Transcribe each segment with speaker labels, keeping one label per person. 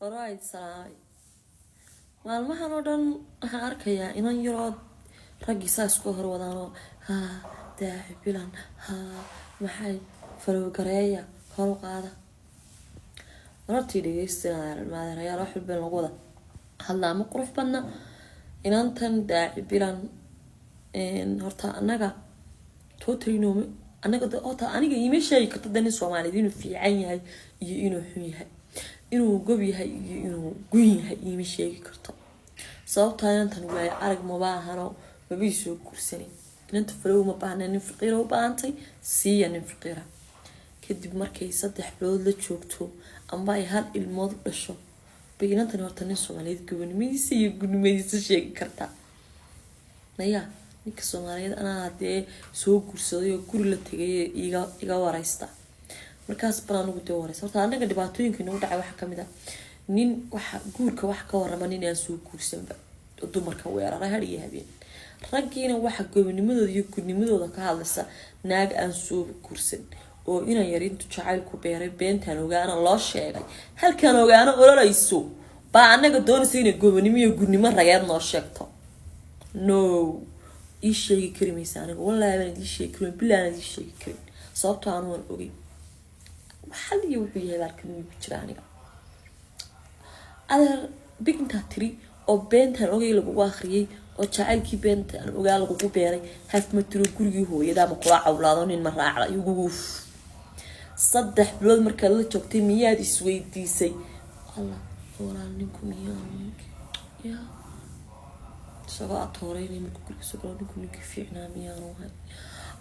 Speaker 1: Alright, salaam. Maalmahan oo dhan waxaan arkayaa inan yarood raggii saas ku hor wadaano daaci bilan maxay falow gareeya kor u qaada martii dhageysanayaan maadareeyaal wax walba lagu wada hadlaa ma qurux badna inantan daaci bilan horta anaga tootrinoome anaga horta aniga ima sheegi karto dan Soomaaliyeed inuu fiican yahay iyo inuu xun yahay inuu gob yahay iyo inuu gun yahay ima sheegi karto sababta inantan way arag ma baahano ma biisoo kursanay inanta falow ma baahna nin faqiir oo baantay siiya nin faqiira kadib markay 3 bilood la joogto amba ay hal ilmood dhasho inantan horta nin Soomaaliyeed gobonimadiisa iyo gudnimadiisa sheegi karta naya ninka Soomaaliyeed ana hadee soo gursaday oo guri la tagay iga waraysta markaas baan ugu dooray horta anaga dhibaatooyinka inuu dhacay waxa kamid ah nin waxa guurka wax ka warama nin aan soo guursanba dumarka weeraray hadiye habeen raggiina waxa gobonimadooda iyo gudnimadooda ka hadlaysa naag aan soo guursan oo inaan yarintu jacayl ku beeray beentan ogaana loo sheegay halkan ogaana ololeyso baa anaga doonaysa inay gobonimo iyo gudnimo rageed noo sheegto no ii sheegi karimaysa aniga wallahi baan ii sheegi karin bilaan ii sheegi karin sababtoo aan ogay waxa liyo wuxuu yahay halkan uu jira aniga adeer biginta tiri oo beentan ogay lagu akhriyay oo jacaylkii beentan ogaa lagu beeray haf ma tiro gurigii hooyada ma kula cawlaado nin ma raacda igu 3 bilood marka la joogtay miyaad isweydiisay Allah walaal ninku miyaa saga atoorayni marka guriga soo galay ninku fiicnaa miyaanu hay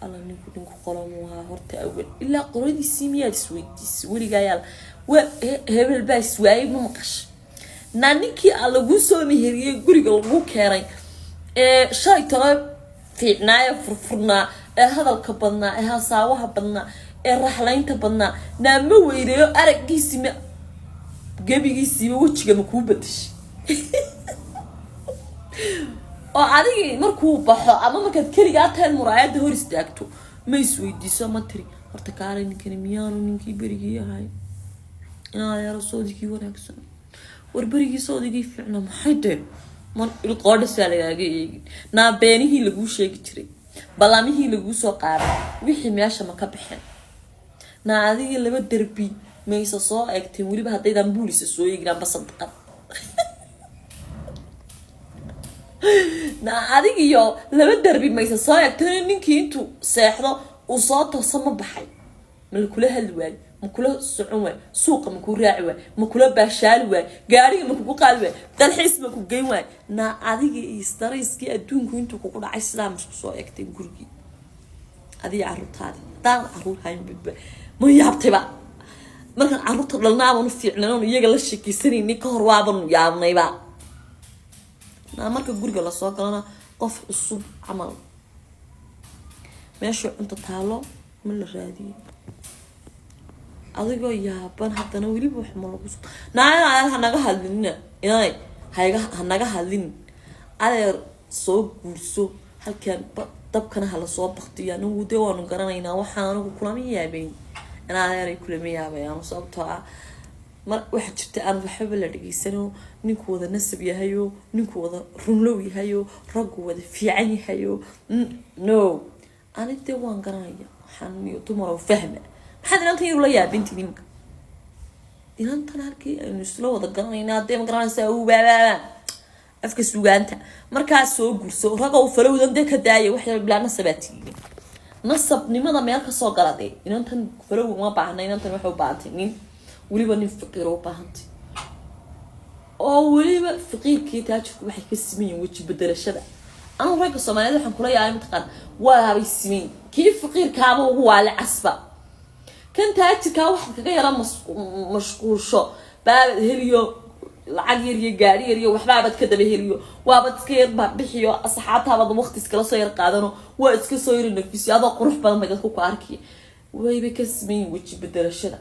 Speaker 1: Allah ninku qolomuha horta awal illa qoradiisii miyaad isweydiisay waligayaal hebel baas waayay ma maqash naaninkii lagu soo meheriyay guriga lagu keenay shay tara fiicnaa furfurnaa hadalka badnaa hasaawaha badnaa raxlaynta badnaa naama weyreeyo aragiisi ma gabigiisi wajiga ma ku badashay oo adigi markuu baxo ama markaad kaliya tahay muraayada hor istaagto ma isweydiiso ma tiri horta kaalay ninkani miyaanu ninkii berigii yahay yar soodigi wanaagsan war berigii soodigii fiicna maxay tahay man ilqoodha salagaaga na beenihii lagu sheegi jiray balaamihii lagu soo qaaday wixii meesha ma ka baxeen na adiga laba darbi meeysa soo eegtay waliba hadaydan booliska soo eegnaa basadqad na adigiyo laba darbi meeysa soo eegtay ninkii intuu seexdo uu soo tooso ma baxay mal kula hadwaay ma kula socon waay suuqa ma ku raaci waay ma kula baashaal waay gaariga ma ku qaal waay dalxiis ma ku geyn waay na adiga istarayskii adduunku intuu ku dhacay islaam isku soo eegtay gurigi adiga carruurtaada daan carruur hayn bibba ma yaabtayba markan carruurta dhalnaabanu fiicnaan iyaga la sheekaysanayni ka hor waabanu yaabnayba na marka guriga la soo galana qof cusub camal meesha cunto taalo ma la raadiyo adigoo yaaban hadana waliba wax ma lagu naana naga hadlina inay naga hadlin adeer soo guurso halkan dabkana hala soo baqtiyo anigu de waanu garanaynaa waxaan anigu kulama yaabeen inaadeeray kulama yaabayaan sababtoo ah mar waxa jirta aan waxba la dhageysano ninku wada nasab yahayo ninku wada runlow yahayo raggu wada fiican yahayo no anite waan garanaya waxaan iyo tumaro fahma maxaad inantan yar la yaabintii ninka inantan halkii aynu isla wada garanaynaa hadee ma garanaysaa uu baabaa afka sugaanta markaas soo gurso ragow falowdan de ka daaya wax yar bilaana sabaati nasabnimada meel ka soo galaday inantan falow ma baahna inantan waxa u baahantay nin waliba nin faqiir oo baahantay oo waliba faqiirkii taajirku waxay ka simeeyeen waji bedelashada anu ragga Soomaaliyeed waxaan kula yaabay mataqaan waa bay simeeyeen kii faqiirkaaba ugu waali casba kan taajirka wax kaga yara mashquulsho baabad heliyo lacag yar iyo gaari yar iyo waxba abad ka daba heliyo waabad iska yar bixiyo asxaabtaada waqti iskala soo yar qaadano waa iska soo yar nafisiyada qurux badan bay dadku ku arkay wayba ka sameeyeen waji bedelashada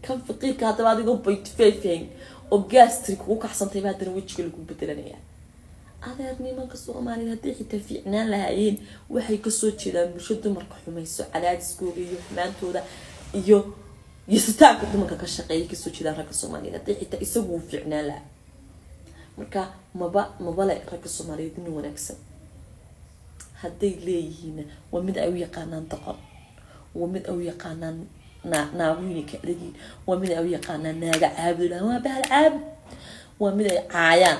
Speaker 1: kan faqiirka hadaba adiga point 5 oo gastric ku kaxsantay baadana wajiga lagu bedelanaya adeer nimanka Soomaaliyeed hadii xitaa fiicnaan lahaayeen waxay ka soo jeedaan bulshada dumarka xumayso cadaadiskooda iyo xumaantooda iyo يستاك دمك كشقي كسو جدا رك الصومالية حتى يسووا فعنا لا مركا ما لا رك الصومالية إنه ونكسب هدي ليهنا ومد أوي قانان تقر ومد أوي قانان ناويني كأدين ومد أوي قانان ناجع عبد الله ما بهالعبد ومد عيان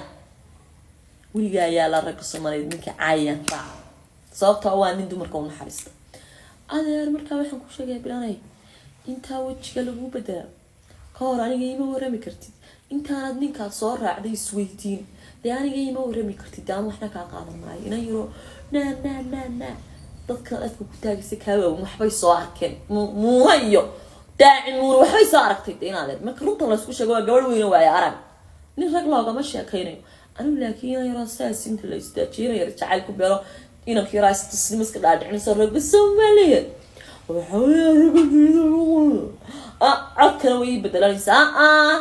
Speaker 1: ولقى يا لا رك الصومالية منك عيان طع صوت أوان ندو مركون حريصة هذا مركا وحنا كل شيء بلاني intaa wajiga lagu bedela ka hor aniga ima warami kartid intaanad ninkaad soo raacday isweydiin dee aniga ima warami kartid daan waxna kaa qaadan maayo ina yiro na dadka dadka ku taagaysa kaawa waxbay soo arkeen muuhayo daaci muur waxbay soo aragtay inaad marka runta la isku sheego waa gabadh weyn waaye arag nin rag loogama sheekaynayo anigu laakiin ina yiro saas inta la istaajiyay jacayl ku beelo inaan kiiraas tisnimaska dhaadhicinayso rag Soomaaliyeed وحاولي أرجع أكثر ويجي بدلاني ساعة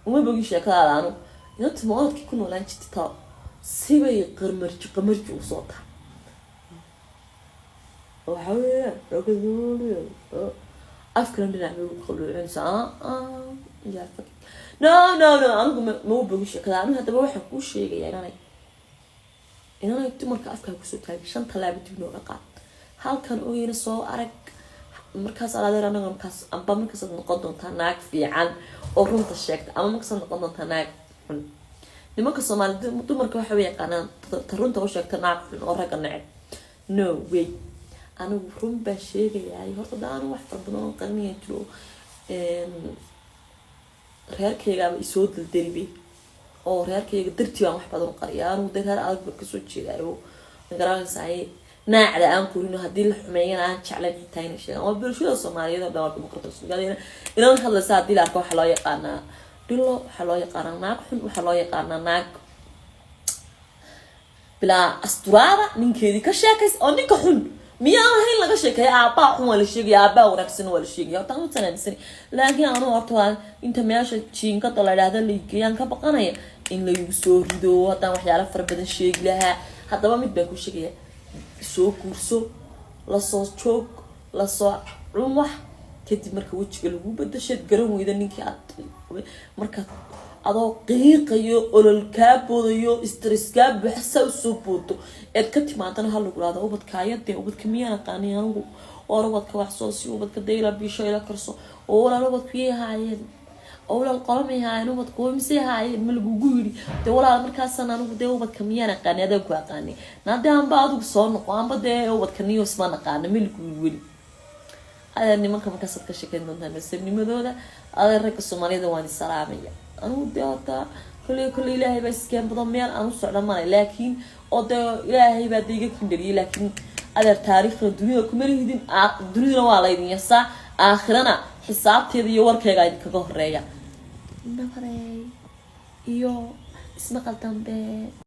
Speaker 1: وما بقيش يكلا عنه ينط مواد كيكون ولا أنت تطاع سيبي قمرج وصوتها وحاولي أرجع أفكر إن نعمل كل إنسان يا فك لا أنا ما بقيش يكلا عنه هذا بروح كل شيء يعني أنا يتمر كأفكار كسوت هاي شن طلع بتبنو رقعة هل كان أوين سو أرك markaas aladeer anaga markaas amba markaas noqon doontaa naag fiican oo runta sheegta ama markaas noqon doontaa naag xun nimanka Soomaalida dumarka waxa way yaqaanaan runta oo sheegta naag xun oo rag neceb no way anigu run baa sheegayay horta daan wax farbadan oo qarniyo jiro reerkayga isoo daldalbay oo reerkayga dartii waan wax badan u qariyay anigu reer adag ka soo jeedayo nagaraasay ناعد أنكر إنه هدي الحمية أنا شعلان حتى شيء أما برشلونة الصومالية ده دمار ديمقراطية قاعدين إنه نخلص هدي لاركو حلايق أنا دلوا حلايق أنا ناك حن وحلايق أنا ناك بلا أسطورة من كذي كشاكس أو نكحن مياه هين لقى شيء يا أبا حن ولا شيء يا أبا ورقصن ولا شيء يا تعمل سنة لكن أنا أرتوان أنت ماشى شيء كطلع هذا اللي كيان كبقنا إن لا يسوي دو هذا واحد يعرف فربنا شيء لها هذا ما متبكو شيء soo kurso la soo joog la soo rumax kadib marka wajiga lagu bedeshay garan weyda ninkii aad marka adoo qiiqayo olol ka boodayo stress ka baxsa soo boodo eed ka timaadana hal lagu raado ubadkaayade ubadka miyana qaaniyangu oo ubadka wax soo si ubadka deeyla bisho ila karso oo wala ubadku yahaayeen oo wala qalmay haayeen ubadku misay haayeen ma lagu yiri de wala markaas anagu de ubadka miyana qaaniyada ku aqaani naadaan baad u soo noqon bade ubadka niyo isma qaana ma lagu wili ayaa nimanka markaas ka shaqeyn doontaan sabnimadooda adeer rag Soomaalida waan salaamaya anu deeta kulli ilaahay baa iskeen badan meel aan u socdo ma laakiin oo de ilaahay baa diga kindariye laakiin adeer taariikhda dunida kuma leedin dunida waa la idin yasa aakhirana xisaabteeda iyo warkayga ay kaga horeeya nabaray iyo isma qaldan be